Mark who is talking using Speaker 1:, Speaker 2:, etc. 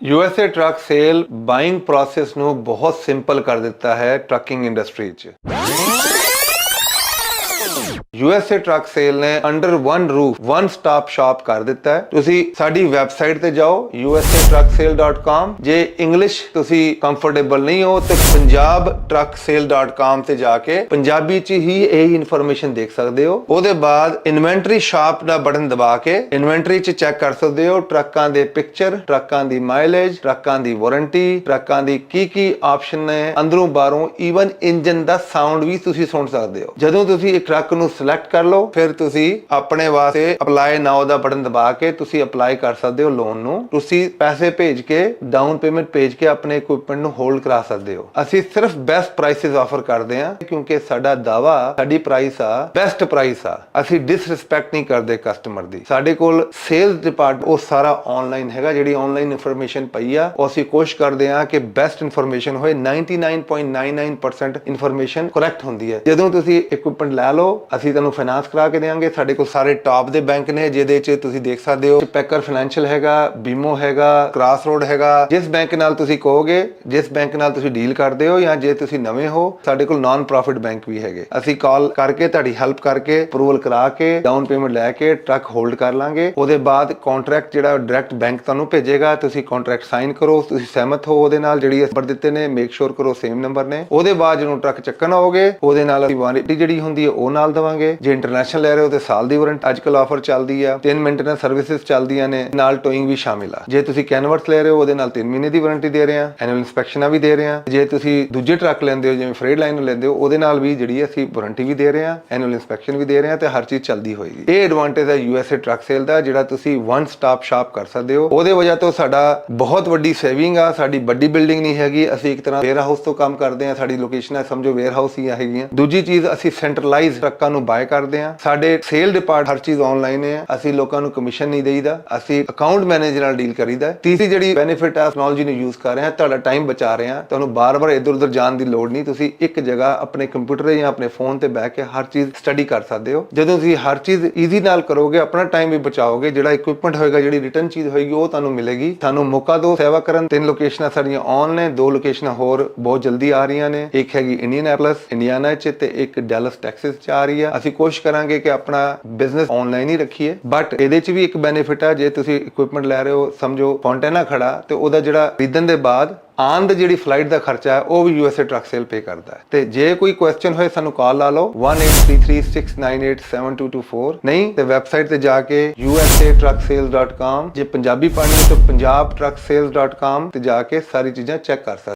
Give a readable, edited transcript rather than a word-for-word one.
Speaker 1: USA truck sale buying process ਨੂੰ ਬਹੁਤ simple ਕਰ ਦਿੱਤਾ ਹੈ ਟਰੱਕਿੰਗ ਇੰਡਸਟਰੀ 'ਚ। USA ਟਰੱਕ ਸੇਲ ਨੇ under one roof one stop shop ਕਰ ਦਿੱਤਾ ਹੈ। ਤੁਸੀਂ ਸਾਡੀ ਵੈਬਸਾਈਟ ਤੇ ਜਾਓ usatrucksale.com। ਜੇ ਇੰਗਲਿਸ਼ ਤੁਸੀਂ ਕੰਫਰਟੇਬਲ ਨਹੀਂ ਹੋ ਤਾਂ punjabtrucksale.com ਤੇ ਜਾ ਕੇ ਪੰਜਾਬੀ 'ਚ ਹੀ ਇਹ ਇਨਫੋਰਮੇਸ਼ਨ ਦੇਖ ਸਕਦੇ ਹੋ। ਉਹਦੇ ਬਾਅਦ ਇਨਵੈਂਟਰੀ ਸ਼ਾਪ ਦਾ ਬਟਨ ਦਬਾ ਕੇ ਇਨਵੈਂਟਰੀ 'ਚ ਚੈੱਕ ਕਰ ਸਕਦੇ ਹੋ ਟਰੱਕਾਂ ਦੇ ਪਿਕਚਰ, ਟਰੱਕਾਂ ਦੀ ਮਾਈਲੇਜ, ਟਰੱਕਾਂ ਦੀ ਵਾਰੰਟੀ, ਟਰੱਕਾਂ ਦੀ ਕੀ ਆਪਸ਼ਨ ਨੇ, ਅੰਦਰੋਂ ਬਾਹਰੋਂ ਈਵਨ ਇੰਜਨ ਦਾ ਸਾਊਂਡ ਵੀ ਤੁਸੀਂ ਸੁਣ ਸਕਦੇ ਹੋ। ਜਦੋਂ ਤੁਸੀਂ ਇੱਕ ਟਰੱਕ ਨੂੰ ਸਿਲੈਕਟ ਕਰ ਲਓ ਫਿਰ ਤੁਸੀਂ ਆਪਣੇ ਵਾਸਤੇ ਅਪਲਾਈ ਨਾਓ ਦਾ ਬਟਨ ਦਬਾ ਕੇ ਤੁਸੀਂ ਅਪਲਾਈ ਕਰ ਸਕਦੇ ਹੋ ਲੋਨ ਨੂੰ। ਤੁਸੀਂ ਪੈਸੇ ਭੇਜ ਕੇ ਡਾਊਨ ਪੇਮੈਂਟ ਭੇਜ ਕੇ ਆਪਣੇ ਇਕਵਿਪਮੈਂਟ ਨੂੰ ਹੋਲਡ ਕਰਾ ਸਕਦੇ ਹੋ। ਅਸੀਂ ਸਿਰਫ ਬੈਸਟ ਪ੍ਰਾਈਸਿਸ ਆਫਰ ਕਰਦੇ ਹਾਂ ਕਿਉਂਕਿ ਸਾਡਾ ਦਾਵਾ ਸਾਡੀ ਪ੍ਰਾਈਸ ਆ ਬੈਸਟ ਪ੍ਰਾਈਸ ਆ। ਅਸੀਂ ਡਿਸਰਿਸਪੈਕਟ ਨਹੀਂ ਕਰਦੇ ਕਸਟਮਰ ਦੀ। ਸਾਡੇ ਕੋਲ ਸੇਲਸ ਡਿਪਾਰਟਮੈਂਟ ਉਹ ਸਾਰਾ ਆਨਲਾਈਨ ਹੈਗਾ। ਜਿਹੜੀ ਆਨਲਾਈਨ ਇਨਫੋਰਮੇਸ਼ਨ ਪਈ ਆ ਉਹ ਅਸੀਂ ਕੋਸ਼ਿਸ਼ ਕਰਦੇ ਹਾਂ ਕਿ ਬੈਸਟ ਇਨਫੋਰਮੇਸ਼ਨ ਹੋਏ। 99.99% ਇਨਫੋਰਮੇਸ਼ਨ ਕਰੈਕਟ ਹੁੰਦੀ ਹੈ। ਜਦੋਂ ਤੁਸੀਂ ਇਕਵਿਪਮੈਂਟ ਲੈ ਲਓ ਅਸੀਂ ਤੁਹਾਨੂੰ ਫਾਈਨਾਂਸ ਕਰਾ ਕੇ ਦੇਵਾਂਗੇ। ਸਾਡੇ ਕੋਲ ਸਾਰੇ ਟਾਪ ਦੇ ਬੈਂਕ ਨੇ ਜਿਹਦੇ 'ਚ ਤੁਸੀਂ ਦੇਖ ਸਕਦੇ ਹੋ ਪੈਕਰ ਫਾਈਨੈਂਸ਼ੀਅਲ ਹੈਗਾ, ਬੀਮੋ ਹੈਗਾ, ਕ੍ਰਾਸਰੋਡ ਹੈਗਾ। ਜਿਸ ਬੈਂਕ ਨਾਲ ਤੁਸੀਂ ਕਹੋਗੇ, ਜਿਸ ਬੈਂਕ ਨਾਲ ਤੁਸੀਂ ਡੀਲ ਕਰਦੇ ਹੋ ਜਾਂ ਜੇ ਤੁਸੀਂ ਨਵੇਂ ਹੋ, ਸਾਡੇ ਕੋਲ ਨਾਨ ਪ੍ਰੋਫਿਟ ਬੈਂਕ ਵੀ ਹੈਗੇ। ਅਸੀਂ ਕਾਲ ਕਰਕੇ ਤੁਹਾਡੀ ਹੈਲਪ ਕਰਕੇ ਅਪਰੂਵਲ ਕਰਾ ਕੇ ਡਾਊਨ ਪੇਮੈਂਟ ਲੈ ਕੇ ਟਰੱਕ ਹੋਲਡ ਕਰ ਲਾਂਗੇ। ਉਹਦੇ ਬਾਅਦ ਕੰਟਰੈਕਟ ਜਿਹੜਾ ਡਾਇਰੈਕਟ ਬੈਂਕ ਤੁਹਾਨੂੰ ਭੇਜੇਗਾ, ਤੁਸੀਂ ਕੰਟਰੈਕਟ ਸਾਈਨ ਕਰੋ, ਤੁਸੀਂ ਸਹਿਮਤ ਹੋ ਉਹਦੇ ਨਾਲ। ਜਿਹੜੀ ਨੰਬਰ ਦਿੱਤੇ ਨੇ ਮੇਕ ਸ਼ੋਰ ਕਰੋ ਸੇਮ ਨੰਬਰ ਨੇ। ਉਹਦੇ ਬਾਅਦ ਜਦੋਂ ਟਰੱਕ ਚੱਕਣ ਆਓਗੇ ਉਹਦੇ ਨਾਲ ਅਸੀਂ ਵਾਰੰਟੀ ਜਿਹੜੀ ਹੁੰਦੀ ਹੈ ਉਹ ਨਾਲ ਦੇਵਾਂਗੇ। ਜੇ ਇੰਟਰਨੈਸ਼ਨਲ ਲੈ ਰਹੇ ਹੋ ਤੇ ਸਾਲ ਦੀ ਵਾਰੰਟੀ ਅੱਜ ਕੱਲ ਆਫਰ ਚੱਲਦੀ ਆ। 3 ਮੇਨਟੇਨੈਂਸ ਸਰਵਿਸਿਜ਼ ਚੱਲਦੀਆਂ ਨੇ, ਨਾਲ ਟੋਇੰਗ ਵੀ ਸ਼ਾਮਿਲ ਆ। ਜੇ ਤੁਸੀਂ ਕੈਨਵਰਸ ਲੈ ਰਹੇ ਹੋ ਉਹਦੇ ਨਾਲ 3 ਮਹੀਨੇ ਦੀ ਵਾਰੰਟੀ ਦੇ ਰਹੇ ਆ, ਐਨੂਅਲ ਇਨਸਪੈਕਸ਼ਨਾਂ ਵੀ ਦੇ ਰਹੇ ਆ। ਜੇ ਤੁਸੀਂ ਦੂਜੇ ਟਰੱਕ ਲੈਂਦੇ ਹੋ ਜਿਵੇਂ ਫਰੇਟ ਲਾਈਨਰ ਲੈਂਦੇ ਹੋ ਉਹਦੇ ਨਾਲ ਵੀ ਜਿਹੜੀ ਅਸੀਂ ਵਾਰੰਟੀ ਵੀ ਦੇ ਰਹੇ ਆ, ਐਨੂਅਲ ਇਨਸਪੈਕਸ਼ਨ ਵੀ ਦੇ ਰਹੇ ਆ ਤੇ ਹਰ ਚੀਜ਼ ਚੱਲਦੀ ਹੋਏਗੀ। ਇਹ ਐਡਵਾਂਟੇਜ ਹੈ USA ਟਰੱਕ ਸੇਲ ਦਾ ਜਿਹੜਾ ਤੁਸੀਂ ਵਨ ਸਟਾਪ ਸ਼ਾਪ ਕਰ ਸਕਦੇ ਹੋ। ਉਹਦੇ ਵਜ੍ਹਾ ਤੋਂ ਸਾਡਾ ਬਹੁਤ ਵੱਡੀ ਸੇਵਿੰਗ ਆ। ਸਾਡੀ ਵੱਡੀ ਬਿਲਡਿੰਗ ਨਹੀਂ ਹੈਗੀ, ਅਸੀਂ ਇੱਕ ਤਰ੍ਹਾਂ ਵੇਅਰ ਹਾਊਸ ਤੋਂ ਕੰਮ ਕਰਦੇ ਆ। ਸਾਡੀ ਲੋਕੇਸ਼ਨ ਹੈ ਸਮਝੋ ਵੇਅਰ ਹਾਊਸ ਹੀ ਹੈਗੀਆਂ। ਦੂਜੀ ਚੀਜ਼ ਅਸੀਂ ਸੈਂਟਰਲਾਈਜ਼ ਟਰੱਕਾਂ ਨੂੰ ਬਾਏ ਕਰਦੇ ਆ। ਸਾਡੇ ਸੇਲ ਡਿਪਾਰਟ ਹਰ ਚੀਜ਼ ਆਨਲਾਈਨ ਹੈ। ਅਸੀਂ ਲੋਕਾਂ ਨੂੰ ਕਮਿਸ਼ਨ ਨਹੀਂ ਦੇਈਦਾ, ਅਸੀਂ ਅਕਾਊਂਟ ਮੈਨੇਜਰ ਨਾਲ ਡੀਲ ਕਰੀਦਾ। ਤੀਸਰੀ ਜਿਹੜੀ ਬੈਨੀਫਿਟ ਹੈ ਟੈਕਨੋਲੋਜੀ ਨੂੰ ਯੂਜ਼ ਕਰ ਰਹੇ ਹਾਂ, ਤੁਹਾਡਾ ਟਾਈਮ ਬਚਾ ਰਹੇ ਹਾਂ। ਤੁਹਾਨੂੰ ਬਾਰ-ਬਾਰ ਇੱਧਰ-ਉੱਧਰ ਜਾਣ ਦੀ ਲੋੜ ਨਹੀਂ। ਤੁਸੀਂ ਇੱਕ ਜਗ੍ਹਾ ਆਪਣੇ ਕੰਪਿਊਟਰ ਜਾਂ ਆਪਣੇ ਫੋਨ ਤੇ ਬਹਿ ਕੇ ਹਰ ਚੀਜ਼ ਸਟੱਡੀ ਕਰ ਸਕਦੇ ਹੋ। ਜਦੋਂ ਤੁਸੀਂ ਹਰ ਚੀਜ਼ ਈਜ਼ੀ ਨਾਲ ਕਰੋਗੇ ਆਪਣਾ ਟਾਈਮ ਵੀ ਬਚਾਓਗੇ। ਜਿਹੜਾ ਇਕਵਿਪਮੈਂਟ ਹੋਏਗਾ, ਜਿਹੜੀ ਰਿਟਰਨ ਚੀਜ਼ ਹੋਏਗੀ ਉਹ ਤੁਹਾਨੂੰ ਮਿਲੇਗੀ। ਸਾਨੂੰ ਮੌਕਾ ਦਿਓ ਸੇਵਾ ਕਰਨ। 3 ਲੋਕੇਸ਼ਨਾਂ ਸਾਡੀਆਂ ਆਨ ਨੇ, 2 ਲੋਕੇਸ਼ਨਾਂ ਹੋਰ ਬਹੁਤ ਜਲਦੀ ਆ ਰਹੀਆਂ ਨੇ। ਇੱਕ ਹੈਗੀ ਇੰਡੀਅਨਾਪੋਲਿਸ ਇੰਡੀਆਨਾ 'ਚ ਤੇ ਇੱਕ ਡੈਲਸ ਟੈਕਸਸ 'ਚ ਆ ਰਹੀ ਆ। ਅਸੀਂ ਕੋਸ਼ਿਸ਼ ਕਰਾਂਗੇ ਕਿ ਆਪਣਾ ਬਿਜ਼ਨਸ ਆਨਲਾਈਨ ਹੀ ਰੱਖੀਏ। ਬਟ ਇਹਦੇ 'ਚ ਵੀ ਇੱਕ ਬੈਨੀਫਿਟ ਹੈ, ਜੇ ਤੁਸੀਂ ਇਕਵਿਪਮੈਂਟ ਲੈ ਰਹੇ ਹੋ ਸਮਝੋ ਕੰਟੇਨਰ ਖੜਾ ਤੇ ਉਹਦਾ ਜਿਹੜਾ ਖਰੀਦਣ ਦੇ ਬਾਅਦ ਆਨ ਦੀ ਜਿਹੜੀ ਫਲਾਈਟ ਦਾ ਖਰਚਾ ਹੈ ਉਹ ਵੀ USA ਟਰੱਕ ਸੇਲ ਪੇ ਕਰਦਾ ਹੈ। ਤੇ ਜੇ ਕੋਈ ਕੁਐਸਚਨ ਹੋਏ ਸਾਨੂੰ ਕਾਲ ਲਾ ਲਓ 1833698724। ਨਹੀਂ ਤੇ ਵੈਬਸਾਈਟ ਤੇ ਜਾ ਕੇ usatrucksales.com। ਜੇ ਪੰਜਾਬੀ ਪੜ੍ਹਨੀ ਤਾਂ punjabtrucksales.com ਤੇ ਜਾ ਕੇ ਸਾਰੀ ਚੀਜ਼ਾਂ ਚੈੱਕ ਕਰ ਸਕਦੇ।